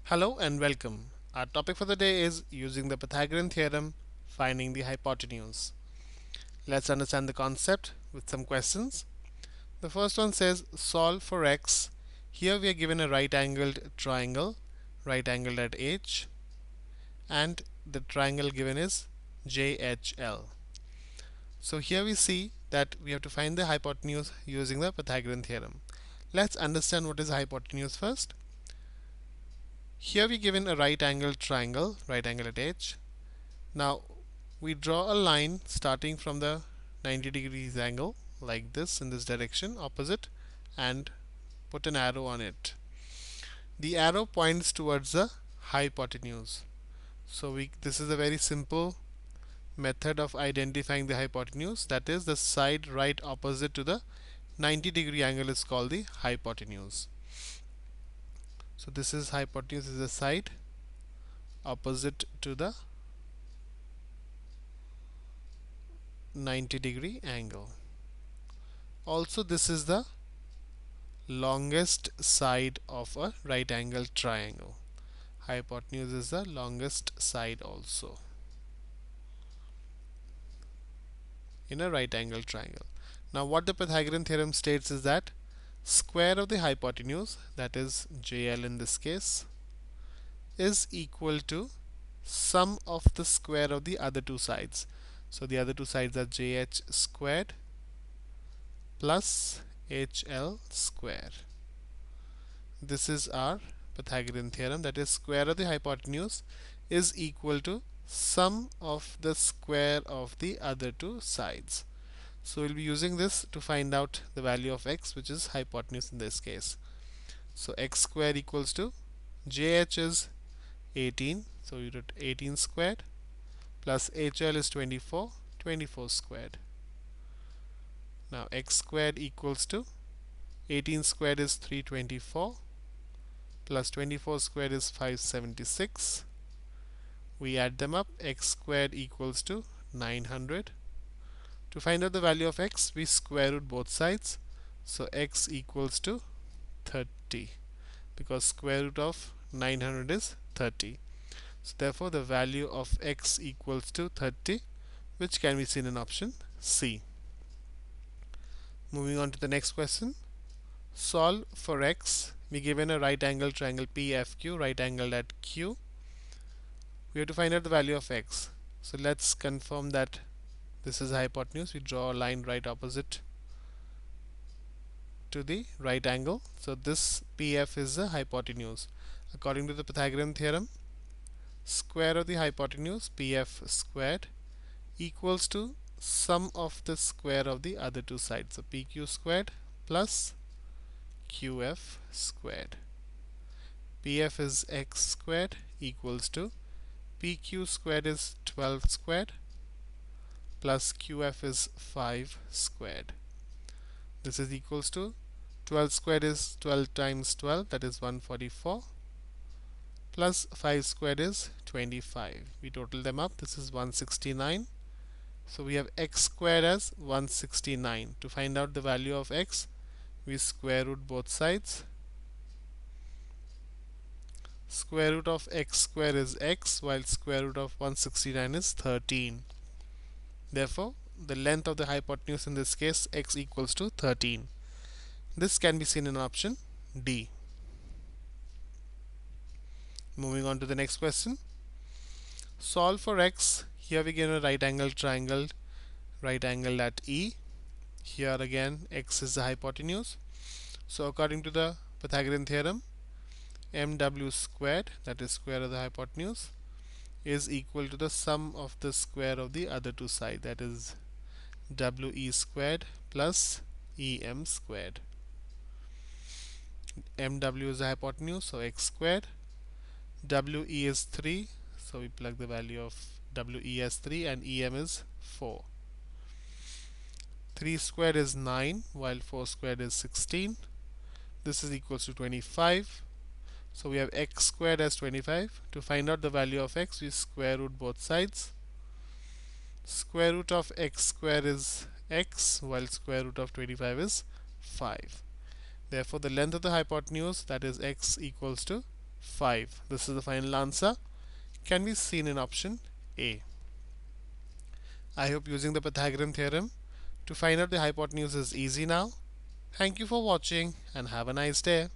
Hello and welcome. Our topic for the day is using the Pythagorean theorem, finding the hypotenuse. Let's understand the concept with some questions. The first one says solve for x. Here we are given a right angled triangle, right angled at H, and the triangle given is JHL. So here we see that we have to find the hypotenuse using the Pythagorean theorem. Let's understand what is hypotenuse first. Here we given a right angled triangle, right angle at H. Now we draw a line starting from the 90 degrees angle like this in this direction opposite and put an arrow on it. The arrow points towards the hypotenuse. So this is a very simple method of identifying the hypotenuse, that is the side right opposite to the 90-degree angle is called the hypotenuse. So this is hypotenuse is the side opposite to the 90-degree angle. Also this is the longest side of a right angle triangle. Hypotenuse is the longest side also in a right angle triangle. Now what the Pythagorean theorem states is that square of the hypotenuse, that is JL in this case, is equal to sum of the square of the other two sides. So the other two sides are JH squared plus HL square. This is our Pythagorean theorem, that is square of the hypotenuse is equal to sum of the square of the other two sides. So we'll be using this to find out the value of x, which is hypotenuse in this case. So x squared equals to JH is 18, so you write 18 squared plus HL is 24, 24 squared. Now x squared equals to 18 squared is 324 plus 24 squared is 576. We add them up, x squared equals to 900. To find out the value of x, we square root both sides. So x equals to 30 because square root of 900 is 30. So therefore the value of x equals to 30, which can be seen in option C. Moving on to the next question. Solve for x. We given a right angle triangle PFQ, right angled at Q. We have to find out the value of x. So let's confirm that this is hypotenuse. We draw a line right opposite to the right angle. So this PF is the hypotenuse. According to the Pythagorean theorem, square of the hypotenuse PF squared equals to sum of the square of the other two sides. So PQ squared plus QF squared. PF is x squared equals to PQ squared is 12 squared plus QF is 5 squared. This is equals to 12 squared is 12 times 12, that is 144, plus 5 squared is 25. We total them up, this is 169. So we have x squared as 169. To find out the value of x, we square root both sides. Square root of x square is x, while square root of 169 is 13. Therefore, the length of the hypotenuse in this case, x equals to 13. This can be seen in option D. Moving on to the next question. Solve for x. Here we get a right angle triangle, right angle at E. Here again x is the hypotenuse. So according to the Pythagorean theorem, mw squared, that is square of the hypotenuse, is equal to the sum of the square of the other two sides, that is we squared plus em squared. mw is the hypotenuse, so x squared. we is 3, so we plug the value of we as 3 and em is 4. 3 squared is 9 while 4 squared is 16. This is equals to 25. So we have x squared as 25. To find out the value of x, we square root both sides. Square root of x squared is x, while square root of 25 is 5. Therefore the length of the hypotenuse, that is x, equals to 5. This is the final answer. Can be seen in option A. I hope using the Pythagorean theorem to find out the hypotenuse is easy now. Thank you for watching and have a nice day.